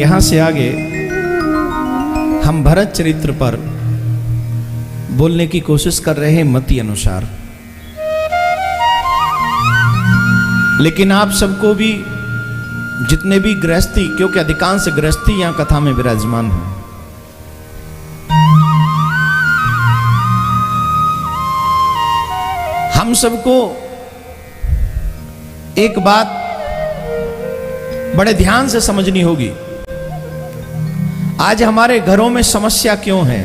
यहां से आगे हम भरत चरित्र पर बोलने की कोशिश कर रहे हैं मति अनुसार, लेकिन आप सबको भी, जितने भी गृहस्थी, क्योंकि अधिकांश गृहस्थी यहां कथा में विराजमान है, हम सबको एक बात बड़े ध्यान से समझनी होगी। आज हमारे घरों में समस्या क्यों है?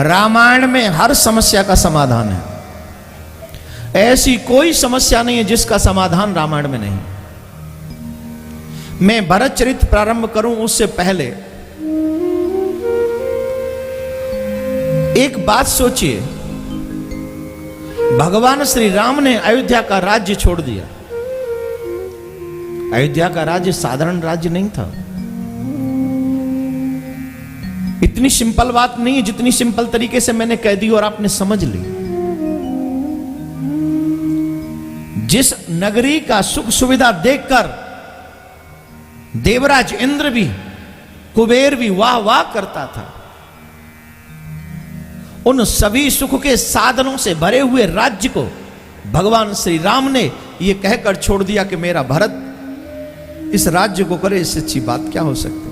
रामायण में हर समस्या का समाधान है। ऐसी कोई समस्या नहीं है जिसका समाधान रामायण में नहीं। मैं भरत चरित्र प्रारंभ करूं उससे पहले एक बात सोचिए, भगवान श्री राम ने अयोध्या का राज्य छोड़ दिया। अयोध्या का राज्य साधारण राज्य नहीं था। इतनी सिंपल बात नहीं है जितनी सिंपल तरीके से मैंने कह दी और आपने समझ ली। जिस नगरी का सुख सुविधा देखकर देवराज इंद्र भी, कुबेर भी वाह वाह करता था, उन सभी सुख के साधनों से भरे हुए राज्य को भगवान श्री राम ने यह कहकर छोड़ दिया कि मेरा भरत इस राज्य को करे। इससे अच्छी बात क्या हो सकती?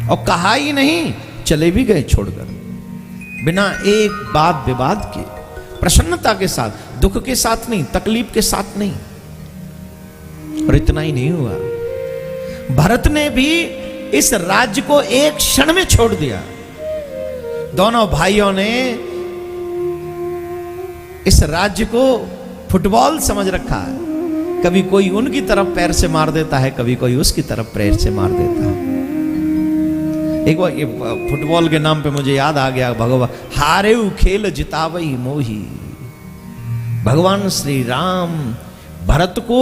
और कहा ही नहीं, चले भी गए छोड़कर, बिना एक बात विवाद के, प्रसन्नता के साथ, दुख के साथ नहीं, तकलीफ के साथ नहीं। और इतना ही नहीं हुआ, भरत ने भी इस राज्य को एक क्षण में छोड़ दिया। दोनों भाइयों ने इस राज्य को फुटबॉल समझ रखा है। कभी कोई उनकी तरफ पैर से मार देता है, कभी कोई उसकी तरफ पैर से मार देता है। एक बार ये फुटबॉल के नाम पे मुझे याद आ गया, भगवान हारेउ खेल जितावई मोही। भगवान श्री राम भरत को,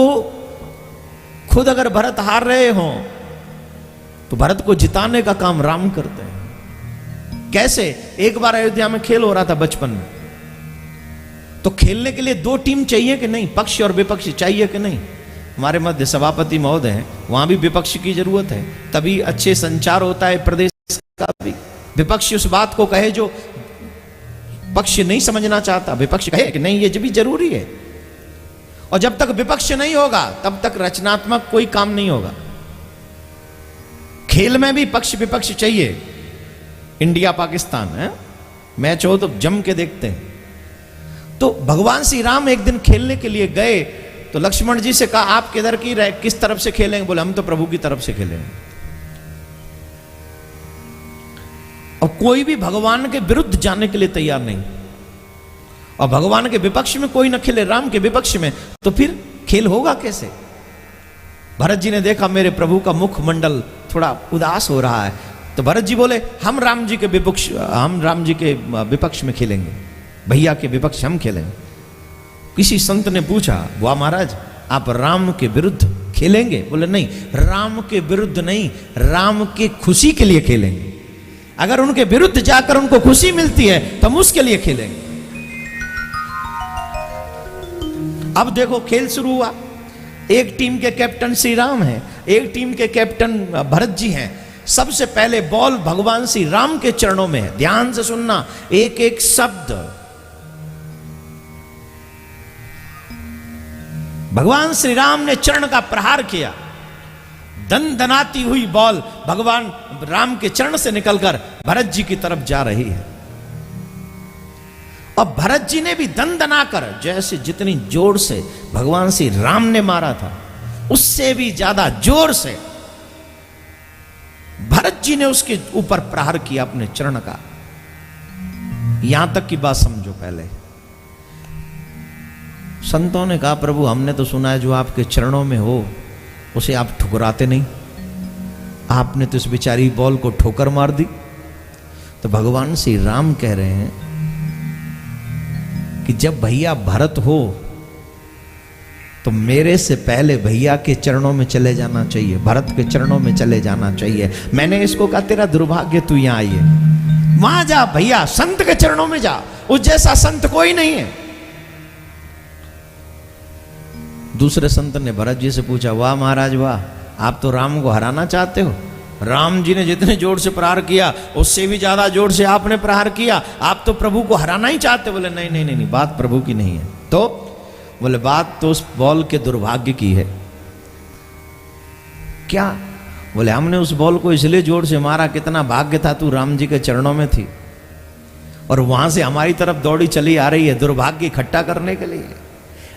खुद अगर भरत हार रहे हो तो भरत को जिताने का काम राम करते हैं। कैसे? एक बार अयोध्या में खेल हो रहा था बचपन में, तो खेलने के लिए दो टीम चाहिए कि नहीं? पक्ष और विपक्ष चाहिए कि नहीं? हमारे मध्य सभापति महोदय हैं, वहां भी विपक्ष की जरूरत है, तभी अच्छे संचार होता है प्रदेश का भी। विपक्ष उस बात को कहे जो पक्ष नहीं समझना चाहता, विपक्ष कहे कि नहीं ये भी जरूरी है। और जब तक विपक्ष नहीं होगा तब तक रचनात्मक कोई काम नहीं होगा। खेल में भी पक्ष विपक्ष चाहिए। इंडिया पाकिस्तान है, मैच हो तो जम के देखते हैं। तो भगवान श्री राम एक दिन खेलने के लिए गए तो लक्ष्मण जी से कहा, आप किधर की रहे, किस तरफ से खेलेंगे? बोले हम तो प्रभु की तरफ से खेलेंगे। और कोई भी भगवान के विरुद्ध जाने के लिए तैयार नहीं, और भगवान के विपक्ष में कोई न खेले, राम के विपक्ष में, तो फिर खेल होगा कैसे? भरत जी ने देखा मेरे प्रभु का मुखमंडल थोड़ा उदास हो रहा है, तो भरत जी बोले हम राम जी के विपक्ष में खेलेंगे, भैया के विपक्ष हम खेलेंगे। किसी संत ने पूछा, वाह महाराज आप राम के विरुद्ध खेलेंगे? बोले नहीं, राम के विरुद्ध नहीं, राम की खुशी के लिए खेलेंगे। अगर उनके विरुद्ध जाकर उनको खुशी मिलती है तो हम उसके लिए खेलेंगे। अब देखो खेल शुरू हुआ। एक टीम के कैप्टन श्री राम हैं, एक टीम के कैप्टन भरत जी हैं। सबसे पहले बॉल भगवान श्री राम के चरणों में है। ध्यान से सुनना, एक एक शब्द। भगवान श्री राम ने चरण का प्रहार किया। दनदनाती हुई बॉल भगवान राम के चरण से निकलकर भरत जी की तरफ जा रही है। और भरत जी ने भी दनदनाकर, जैसे जितनी जोर से भगवान श्री राम ने मारा था उससे भी ज्यादा जोर से भरत जी ने उसके ऊपर प्रहार किया अपने चरण का। यहां तक की बात समझो। पहले संतों ने कहा, प्रभु हमने तो सुना है जो आपके चरणों में हो उसे आप ठुकराते नहीं, आपने तो इस बेचारी बॉल को ठोकर मार दी। तो भगवान श्री राम कह रहे हैं कि जब भैया भरत हो तो मेरे से पहले भैया के चरणों में चले जाना चाहिए, भरत के चरणों में चले जाना चाहिए। मैंने इसको कहा तेरा दुर्भाग्य तू यहां आई है, वहां जा भैया, संत के चरणों में जा, उस जैसा संत कोई नहीं है। दूसरे संत ने भरत जी से पूछा, वाह महाराज वाह, आप तो राम को हराना चाहते हो। राम जी ने जितने जोर से प्रहार किया उससे भी ज्यादा जोर से आपने प्रहार किया, आप तो प्रभु को हराना ही चाहते। बोले नहीं नहीं नहीं, नहीं बात प्रभु की नहीं है। तो बोले बात तो उस बॉल के दुर्भाग्य की है। क्या? बोले हमने उस बॉल को इसलिए जोर से मारा, कितना भाग्य था तू राम जी के चरणों में थी और वहां से हमारी तरफ दौड़ी चली आ रही है दुर्भाग्य इकट्ठा करने के लिए।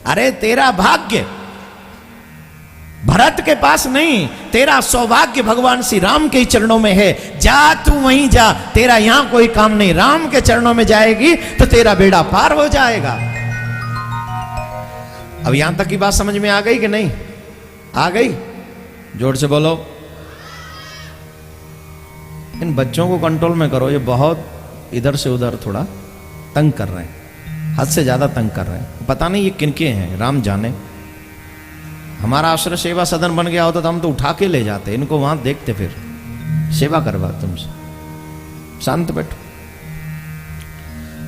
अरे तेरा भाग्य भरत के पास नहीं, तेरा सौभाग्य भगवान श्री राम के चरणों में है। जा तू वहीं जा, तेरा यहां कोई काम नहीं। राम के चरणों में जाएगी तो तेरा बेड़ा पार हो जाएगा। अब यहां तक की बात समझ में आ गई कि नहीं? आ गई? जोर से बोलो। इन बच्चों को कंट्रोल में करो, ये बहुत इधर से उधर थोड़ा तंग कर रहे हैं, हद से ज्यादा तंग कर रहे हैं। पता नहीं ये किनके हैं, राम जाने। हमारा आश्रय सेवा सदन बन गया होता तो हम तो उठा के ले जाते, इनको वहां देखते, फिर सेवा करवा तुमसे। शांत बैठो,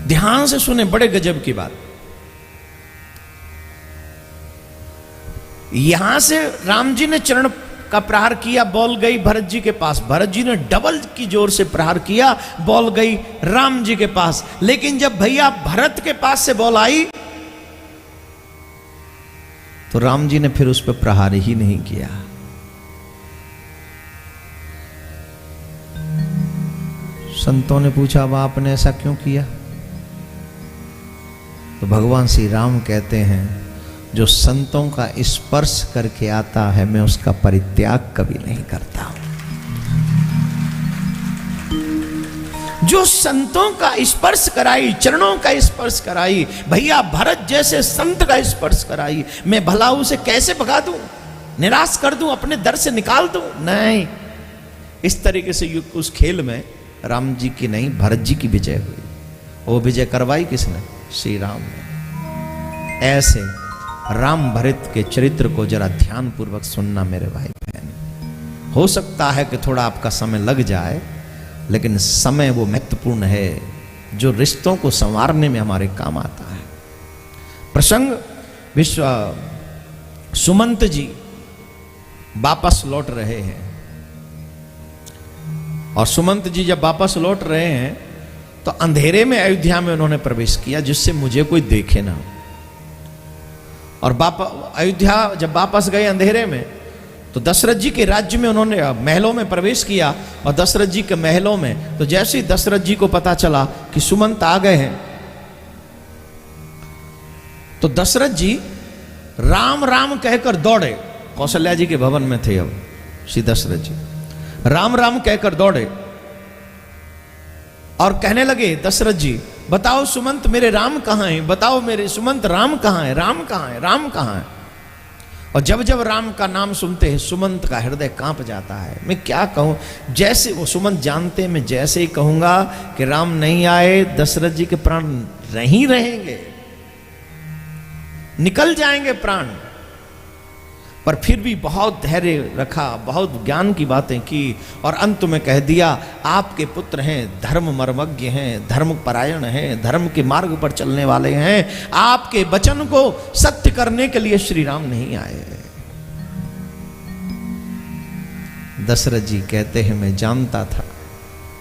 ध्यान से सुने, बड़े गजब की बात। यहां से राम जी ने चरण का प्रहार किया, बॉल गई भरत जी के पास। भरत जी ने डबल की जोर से प्रहार किया, बॉल गई राम जी के पास। लेकिन जब भैया भरत के पास से बॉल आई तो राम जी ने फिर उस पर प्रहार ही नहीं किया। संतों ने पूछा अब आपने ऐसा क्यों किया? तो भगवान श्री राम कहते हैं जो संतों का स्पर्श करके आता है मैं उसका परित्याग कभी नहीं करता हूं। जो संतों का स्पर्श कराई, चरणों का स्पर्श कराई, भैया भरत जैसे संत का स्पर्श कराई, मैं भला उसे कैसे भगा दूं, निराश कर दूं, अपने दर से निकाल दूं? नहीं। इस तरीके से उस खेल में राम जी की नहीं भरत जी की विजय हुई। वो विजय करवाई किसने? श्री राम ने। ऐसे राम भरत के चरित्र को जरा ध्यान पूर्वक सुनना मेरे भाई बहन। हो सकता है कि थोड़ा आपका समय लग जाए, लेकिन समय वो महत्वपूर्ण है जो रिश्तों को संवारने में हमारे काम आता है। प्रसंग विश्व सुमंत जी वापस लौट रहे हैं, और सुमंत जी जब वापस लौट रहे हैं तो अंधेरे में अयोध्या में उन्होंने प्रवेश किया जिससे मुझे कोई देखे ना। और अयोध्या जब वापस गए अंधेरे में तो दशरथ जी के राज्य में उन्होंने महलों में प्रवेश किया, और दशरथ जी के महलों में तो जैसे ही दशरथ जी को पता चला कि सुमंत आ गए हैं तो दशरथ जी राम राम कहकर दौड़े। कौशल्या जी के भवन में थे अब श्री दशरथ जी, राम राम कहकर दौड़े और कहने लगे दशरथ जी बताओ सुमंत मेरे राम कहां हैं, बताओ मेरे सुमंत राम कहां है, राम कहां है, राम कहां है। और जब जब राम का नाम सुनते हैं सुमंत का हृदय कांप जाता है। मैं क्या कहूं, जैसे वो सुमंत जानते, मैं जैसे ही कहूंगा कि राम नहीं आए दशरथ जी के प्राण नहीं रहेंगे, निकल जाएंगे प्राण। पर फिर भी बहुत धैर्य रखा, बहुत ज्ञान की बातें की, और अंत में कह दिया आपके पुत्र हैं, धर्म मर्मज्ञ हैं, धर्म परायण हैं, धर्म के मार्ग पर चलने वाले हैं, आपके वचन को सत्य करने के लिए श्री राम नहीं आए। दशरथ जी कहते हैं मैं जानता था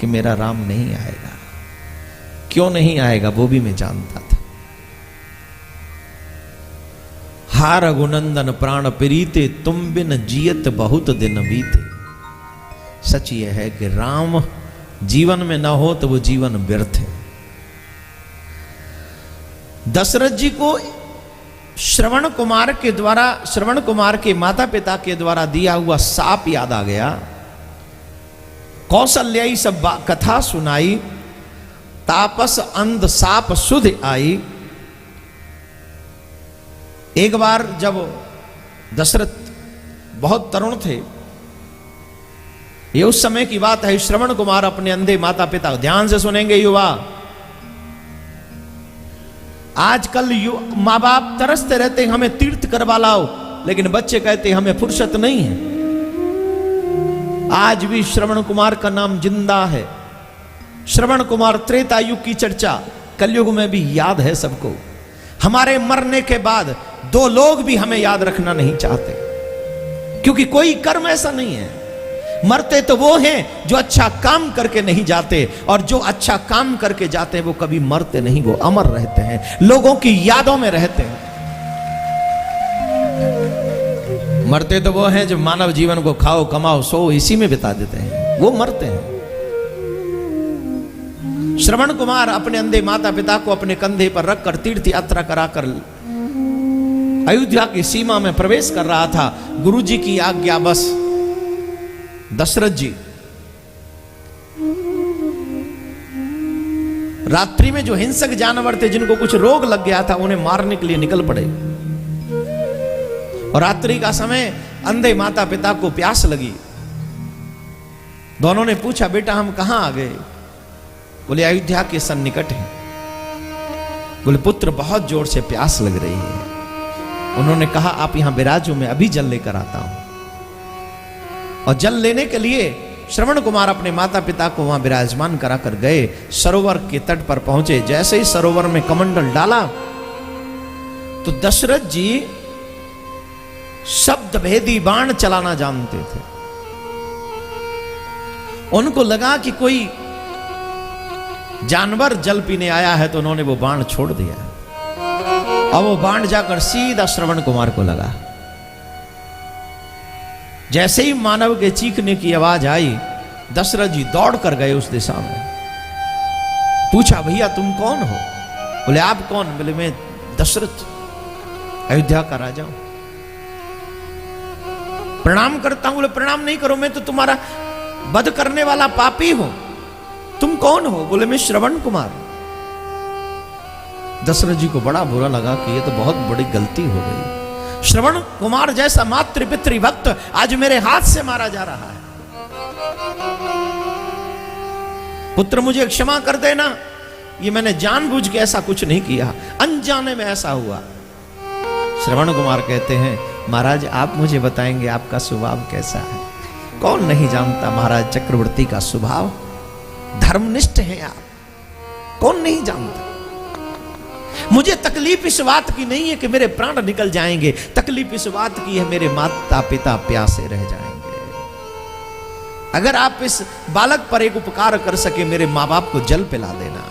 कि मेरा राम नहीं आएगा, क्यों नहीं आएगा वो भी मैं जानता था। हा रघुनंदन प्राण प्रीते तुम बिन जियत बहुत दिन बीते। सच ये है कि राम जीवन में न हो तो वो जीवन व्यर्थ है। दशरथ जी को श्रवण कुमार के द्वारा, श्रवण कुमार के माता पिता के द्वारा दिया हुआ साप याद आ गया। कौशल्याई सब कथा सुनाई, तापस अंध साप सुध आई। एक बार जब दशरथ बहुत तरुण थे, ये उस समय की बात है, श्रवण कुमार अपने अंधे माता पिता, ध्यान से सुनेंगे युवा, आजकल माँ बाप तरसते रहते हैं हमें तीर्थ करवा लाओ, लेकिन बच्चे कहते हमें फुर्सत नहीं है। आज भी श्रवण कुमार का नाम जिंदा है। श्रवण कुमार त्रेता युग की चर्चा कलयुग में भी याद है सबको। हमारे मरने के बाद दो लोग भी हमें याद रखना नहीं चाहते। क्योंकि कोई कर्म ऐसा नहीं है। मरते तो वो हैं जो अच्छा काम करके नहीं जाते, और जो अच्छा काम करके जाते हैं वो कभी मरते नहीं, वो अमर रहते हैं, लोगों की यादों में रहते हैं। मरते तो वो हैं जो मानव जीवन को खाओ कमाओ सो इसी में बिता देते हैं, वो मरते हैं। श्रवण कुमार अपने अंधे माता पिता को अपने कंधे पर रखकर तीर्थ यात्रा कराकर अयोध्या की सीमा में प्रवेश कर रहा था। गुरुजी की आज्ञा बस दशरथ जी रात्रि में जो हिंसक जानवर थे जिनको कुछ रोग लग गया था उन्हें मारने के लिए निकल पड़े। और रात्रि का समय अंधे माता पिता को प्यास लगी। दोनों ने पूछा, बेटा हम कहां आ गए? बोले अयोध्या के सन्निकट है। बोले पुत्र बहुत जोर से प्यास लग रही है। उन्होंने कहा आप यहां विराजो, मैं अभी जल लेकर आता हूं। और जल लेने के लिए श्रवण कुमार अपने माता पिता को वहां विराजमान कराकर गए। सरोवर के तट पर पहुंचे। जैसे ही सरोवर में कमंडल डाला तो दशरथ जी शब्द भेदी बाण चलाना जानते थे। उनको लगा कि कोई जानवर जल पीने आया है, तो उन्होंने वो बाण छोड़ दिया और वो बाण जाकर सीधा श्रवण कुमार को लगा। जैसे ही मानव के चीखने की आवाज आई, दशरथ जी दौड़ कर गए उस दिशा में। पूछा, भैया तुम कौन हो? बोले आप कौन? बोले मैं दशरथ, अयोध्या का राजा हूं। प्रणाम करता हूं। बोले प्रणाम नहीं करो, मैं तो तुम्हारा वध करने वाला पापी हूं। तुम कौन हो? बोले मैं श्रवण कुमार। दशरथ जी को बड़ा बुरा लगा कि ये तो बहुत बड़ी गलती हो गई। श्रवण कुमार जैसा मातृ पितृ भक्त आज मेरे हाथ से मारा जा रहा है। पुत्र मुझे क्षमा कर देना, ये मैंने जानबूझ के ऐसा कुछ नहीं किया, अनजाने में ऐसा हुआ। श्रवण कुमार कहते हैं, महाराज आप मुझे बताएंगे आपका स्वभाव कैसा है? कौन नहीं जानता महाराज चक्रवर्ती का स्वभाव, धर्मनिष्ठ हैं आप, कौन नहीं जानता। मुझे तकलीफ इस बात की नहीं है कि मेरे प्राण निकल जाएंगे, तकलीफ इस बात की है मेरे माता पिता प्यासे रह जाएंगे। अगर आप इस बालक पर एक उपकार कर सके, मेरे माँ बाप को जल पिला देना।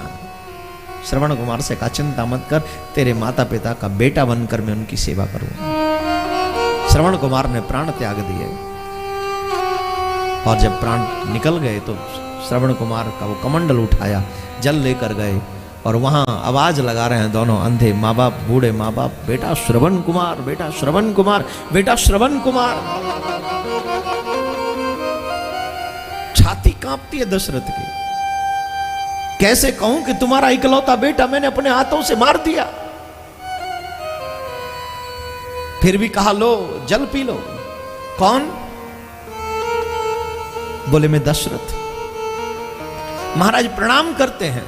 श्रवण कुमार से कहा, चिंता मत कर, तेरे माता पिता का बेटा बनकर मैं उनकी सेवा करूंगा। श्रवण कुमार ने प्राण त्याग दिए और जब प्राण निकल गए तो श्रवण कुमार का वो कमंडल उठाया, जल लेकर गए और वहां आवाज लगा रहे हैं दोनों अंधे माँ बाप, बूढ़े माँ बाप, बेटा श्रवण कुमार, बेटा श्रवण कुमार, बेटा श्रवण कुमार। छाती कांपती है दशरथ की, कैसे कहूं कि तुम्हारा इकलौता बेटा मैंने अपने हाथों से मार दिया। फिर भी कहा लो जल पी लो। कौन? बोले मैं दशरथ। महाराज प्रणाम करते हैं,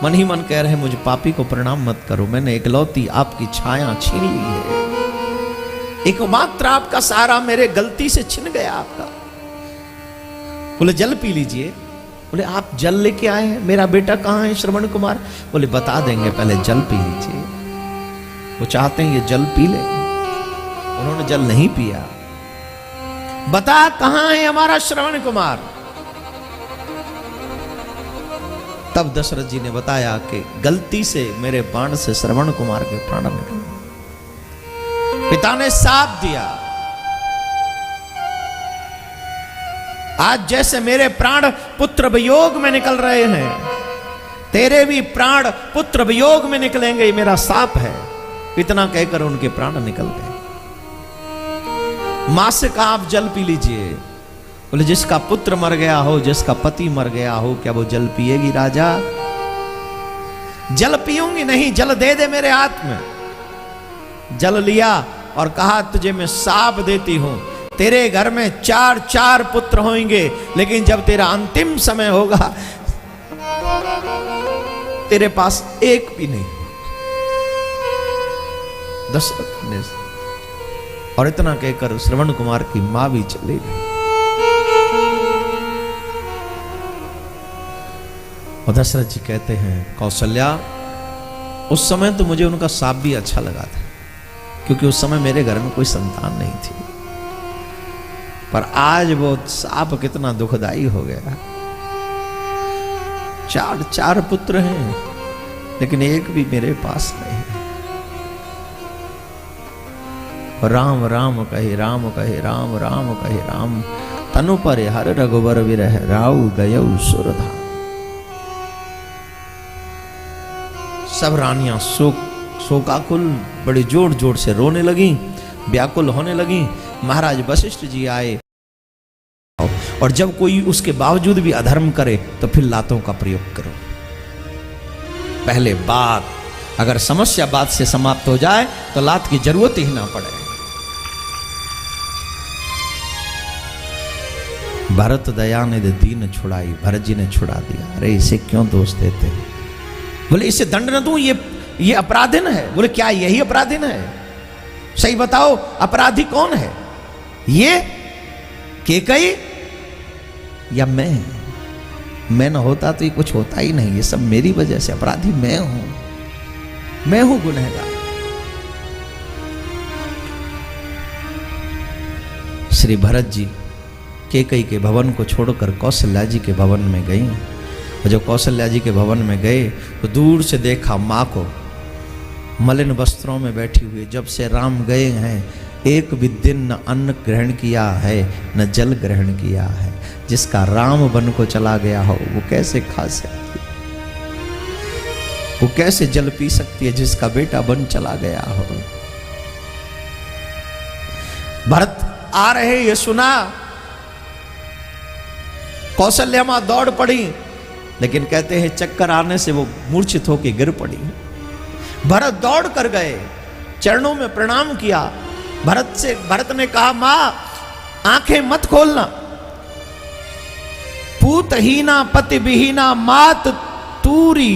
मन ही मन कह रहे मुझे पापी को प्रणाम मत करो, मैंने इकलौती आपकी छाया छीन ली है, एकमात्र आपका सहारा मेरे गलती से छिन गया आपका। बोले जल पी लीजिए। बोले आप जल लेके आए हैं, मेरा बेटा कहां है श्रवण कुमार? बोले बता देंगे, पहले जल पी लीजिए। वो चाहते हैं ये जल पी ले, उन्होंने जल नहीं पिया। बता कहां है हमारा श्रवण कुमार? तब दशरथ जी ने बताया कि गलती से मेरे बाण से श्रवण कुमार के प्राण निकले। पिता ने साप दिया, आज जैसे मेरे प्राण पुत्र वियोग में निकल रहे हैं, तेरे भी प्राण पुत्र वियोग में निकलेंगे, मेरा साप है। इतना कहकर उनके प्राण निकल गए। मां से कहा आप जल पी लीजिए। बोले जिसका पुत्र मर गया हो, जिसका पति मर गया हो, क्या वो जल पिएगी राजा? जल पीऊंगी नहीं, जल दे दे मेरे हाथ में। जल लिया और कहा तुझे मैं साप देती हूं, तेरे घर में 4 पुत्र होंगे, लेकिन जब तेरा अंतिम समय होगा तेरे पास एक भी नहीं। दशरथ ने और इतना कहकर श्रवण कुमार की मां भी चली गई। और दशरथ जी कहते हैं कौशल्या, उस समय तो मुझे उनका साप भी अच्छा लगा था, क्योंकि उस समय मेरे घर में कोई संतान नहीं थी। पर आज वो साप कितना दुखदाई हो गया। चार पुत्र हैं लेकिन एक भी मेरे पास नहीं है। राम राम कहे राम कहे राम राम कहे राम, तनु पर हर रघुबर विरह राउ गयउ सुरधाम। सब रानियां शोकाकुल बड़े जोर जोर से रोने लगी, व्याकुल होने लगी। महाराज वशिष्ठ जी आए और जब कोई उसके बावजूद भी अधर्म करे तो फिर लातों का प्रयोग करो। पहले बात, अगर समस्या बात से समाप्त हो जाए तो लात की जरूरत ही ना पड़े। भरत दया ने दीन छुड़ाई, भरत जी ने छुड़ा दिया। अरे इसे क्यों दोष देते? बोले इसे दंड न दूं, ये अपराधीन है। बोले क्या यही अपराधीन है? सही बताओ अपराधी कौन है? ये केकई या मैं न होता तो ये कुछ होता ही नहीं। ये सब मेरी वजह से, अपराधी मैं हूं गुनहगार। श्री भरत जी केकई के भवन को छोड़कर कौशल्या जी के भवन में गई। और जब कौशल्या जी के भवन में गए तो दूर से देखा माँ को मलिन वस्त्रों में बैठी हुई। जब से राम गए हैं एक भी दिन न अन्न ग्रहण किया है न जल ग्रहण किया है। जिसका राम बन को चला गया हो वो कैसे खा सकती है, वो कैसे जल पी सकती है जिसका बेटा बन चला गया हो। भरत आ रहे ये सुना, कौशल्या मां दौड़ पड़ी, लेकिन कहते हैं चक्कर आने से वो मूर्छित होकर गिर पड़ी। भरत दौड़ कर गए, चरणों में प्रणाम किया। भरत ने कहा मां आंखें मत खोलना, पूतहीना पति विहीना मात तूरी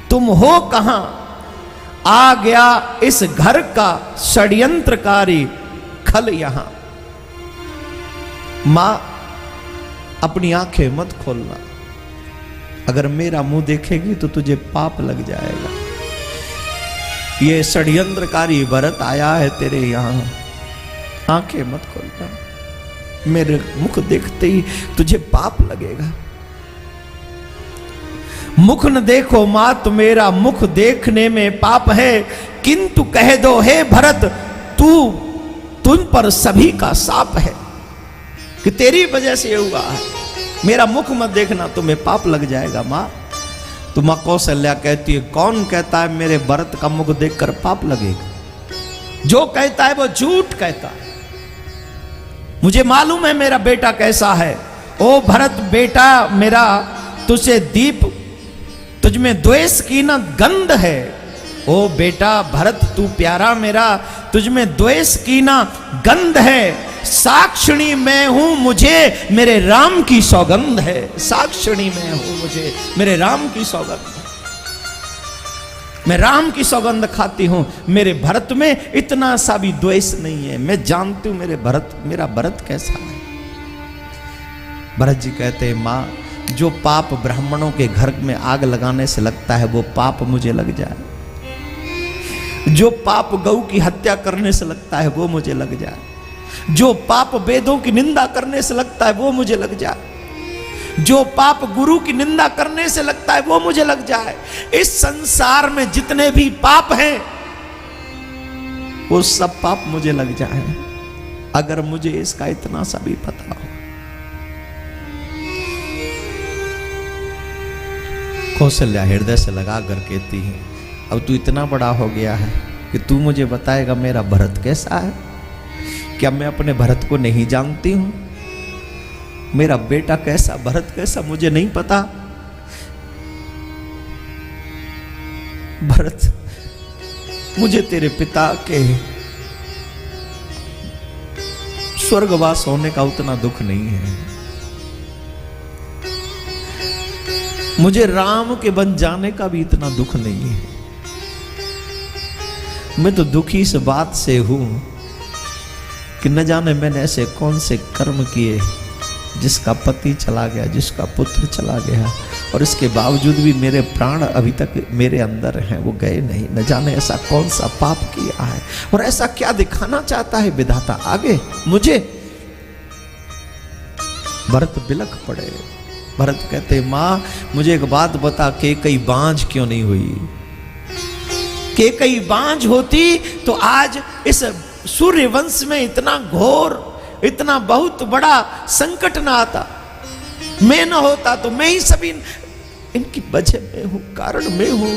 तुम हो कहां, आ गया इस घर का षड्यंत्रकारी खल यहां। मां अपनी आंखें मत खोलना, अगर मेरा मुंह देखेगी तो तुझे पाप लग जाएगा। ये षड्यंत्रकारी भरत आया है तेरे यहां, आंखें मत खोलना, मेरे मुख देखते ही तुझे पाप लगेगा। मुख न देखो मात मेरा, मुख देखने में पाप है, किंतु कह दो हे भरत तुम पर सभी का साप है कि तेरी वजह से हुआ है। मेरा मुख मत देखना, तुम्हें पाप लग जाएगा। मां तो मां कौशल्या कहती है कौन कहता है मेरे भरत का मुख देखकर पाप लगेगा? जो कहता है वो झूठ कहता है। मुझे मालूम है मेरा बेटा कैसा है। ओ भरत बेटा मेरा, तुझे दीप तुझ में द्वेष की ना गंध है। ओ बेटा भरत तू प्यारा मेरा, तुझ में द्वेष की ना गंध है। साक्षिणी मैं हूं मुझे मेरे राम की सौगंध है। साक्षिणी मैं हूं मुझे मेरे राम की सौगंध है। मैं राम की सौगंध खाती हूं, मेरे भरत में इतना सा भी द्वेष नहीं है। मैं जानती हूं मेरा भरत कैसा है। भरत जी कहते हैं मां जो पाप ब्राह्मणों के घर में आग लगाने से लगता है वो पाप मुझे लग जाए। जो पाप गौ की हत्या करने से लगता है वो मुझे लग जाए। जो पाप वेदों की निंदा करने से लगता है वो मुझे लग जाए। जो पाप गुरु की निंदा करने से लगता है वो मुझे लग जाए। इस संसार में जितने भी पाप हैं वो सब पाप मुझे लग जाए, अगर मुझे इसका इतना सा भी पता हो। कौशल्या हृदय से लगा कर कहती है अब तू इतना बड़ा हो गया है कि तू मुझे बताएगा मेरा भरत कैसा है? क्या मैं अपने भरत को नहीं जानती हूं? मेरा बेटा कैसा, भरत कैसा मुझे नहीं पता? भरत मुझे तेरे पिता के स्वर्गवास होने का उतना दुख नहीं है। मुझे राम के बन जाने का भी इतना दुख नहीं है। मैं तो दुखी इस बात से हूं कि न जाने मैंने ऐसे कौन से कर्म किए जिसका पति चला गया, जिसका पुत्र चला गया, और इसके बावजूद भी मेरे प्राण अभी तक मेरे अंदर हैं, वो गए नहीं। न जाने ऐसा कौन सा पाप किया है और ऐसा क्या दिखाना चाहता है विधाता आगे मुझे। भरत बिलख पड़े। भरत कहते मां मुझे एक बात बता, कैकेयी बांझ क्यों नहीं हुई? कैकेयी बांझ होती तो आज इस सूर्य वंश में इतना घोर, इतना बहुत बड़ा संकट ना आता। मैं न होता तो मैं ही सभी इनकी वजह में हूं, कारण मैं हूं।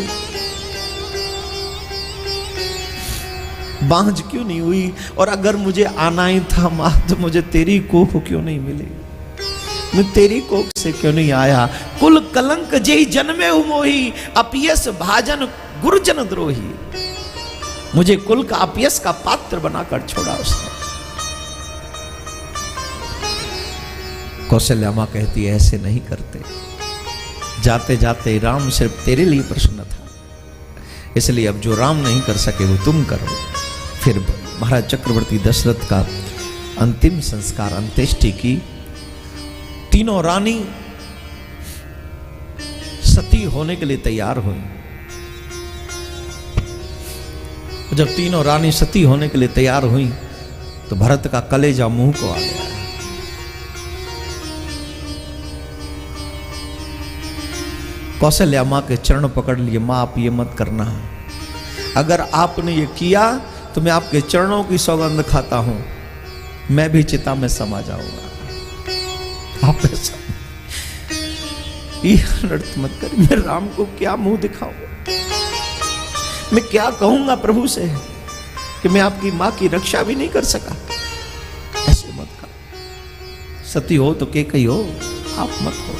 बांझ क्यों नहीं हुई? और अगर मुझे आना ही था मां तो मुझे तेरी कोख क्यों नहीं मिली? मैं तेरी कोख से क्यों नहीं आया? कुल कलंक जेहि जन्मे हूं मोही, अपयस भाजन गुरुजन द्रोही। मुझे कुल का अपयस का पात्र बनाकर छोड़ा उसने। कौशल्या मां कहती है ऐसे नहीं करते। जाते जाते राम सिर्फ तेरे लिए प्रसन्न था, इसलिए अब जो राम नहीं कर सके वो तुम करो। फिर महाराज चक्रवर्ती दशरथ का अंतिम संस्कार, अंत्येष्टि की। तीनों रानी सती होने के लिए तैयार हुई। जब तीनों रानी सती होने के लिए तैयार हुई तो भरत का कलेजा मुंह को आ गया। कौशल्या मां के चरण पकड़ लिए, मां आप ये मत करना, अगर आपने ये किया तो मैं आपके चरणों की सौगंध खाता हूं, मैं भी चिता में समा जाऊंगा। आप ऐसा नृत्य मत कर। मैं राम को क्या मुंह दिखाऊंगा? मैं क्या कहूंगा प्रभु से कि मैं आपकी मां की रक्षा भी नहीं कर सका? ऐसे मत कर। सती हो तो कैकेयी हो, आप मत हो।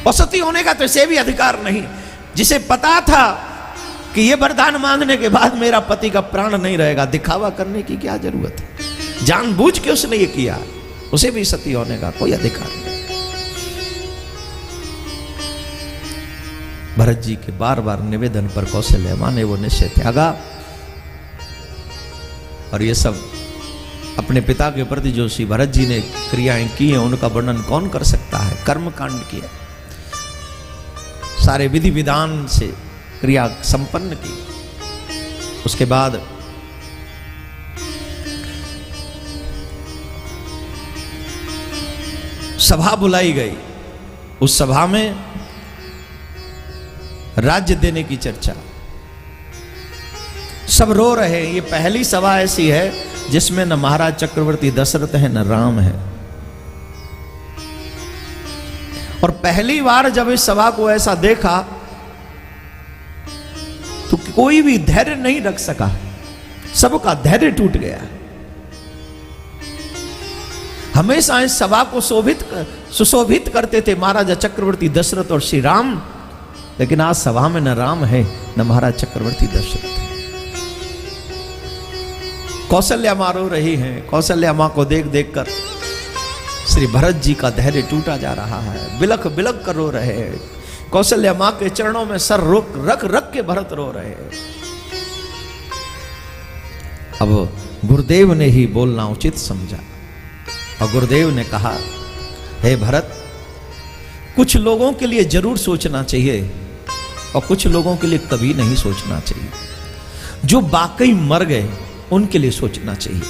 और सती होने का तो इसे भी अधिकार नहीं। जिसे पता था कि ये वरदान मांगने के बाद मेरा पति का प्राण नहीं रहेगा, दिखावा करने की क्या जरूरत है? जानबूझ के उसने ये किया, उसे भी सती होने का कोई अधिकार नहीं। भरत जी के बार बार निवेदन पर कौशल्या मां ने वो निश्चय त्यागा। और ये सब अपने पिता के प्रति जो श्री भरत जी ने क्रियाएं की हैं उनका वर्णन कौन कर सकता है? कर्म कांड किया, सारे विधि विधान से क्रिया संपन्न की। उसके बाद सभा बुलाई गई। उस सभा में राज्य देने की चर्चा। सब रो रहे हैं। ये पहली सभा ऐसी है जिसमें न महाराज चक्रवर्ती दशरथ है न राम है। और पहली बार जब इस सभा को ऐसा देखा तो कोई भी धैर्य नहीं रख सका, सबका धैर्य टूट गया। हमेशा इस सभा को सुशोभित करते थे महाराजा चक्रवर्ती दशरथ और श्री राम, लेकिन आज सभा में न राम है न महाराज चक्रवर्ती दशरथ है। कौशल्या मां रो रही हैं। कौशल्या मां को देख देख कर श्री भरत जी का धैर्य टूटा जा रहा है। बिलख बिलख कर रो रहे हैं। कौशल्या मां के चरणों में सर रख रख के भरत रो रहे हैं। अब गुरुदेव ने ही बोलना उचित समझा और गुरुदेव ने कहा, हे भरत, कुछ लोगों के लिए जरूर सोचना चाहिए और कुछ लोगों के लिए कभी नहीं सोचना चाहिए। जो वाकई मर गए उनके लिए सोचना चाहिए।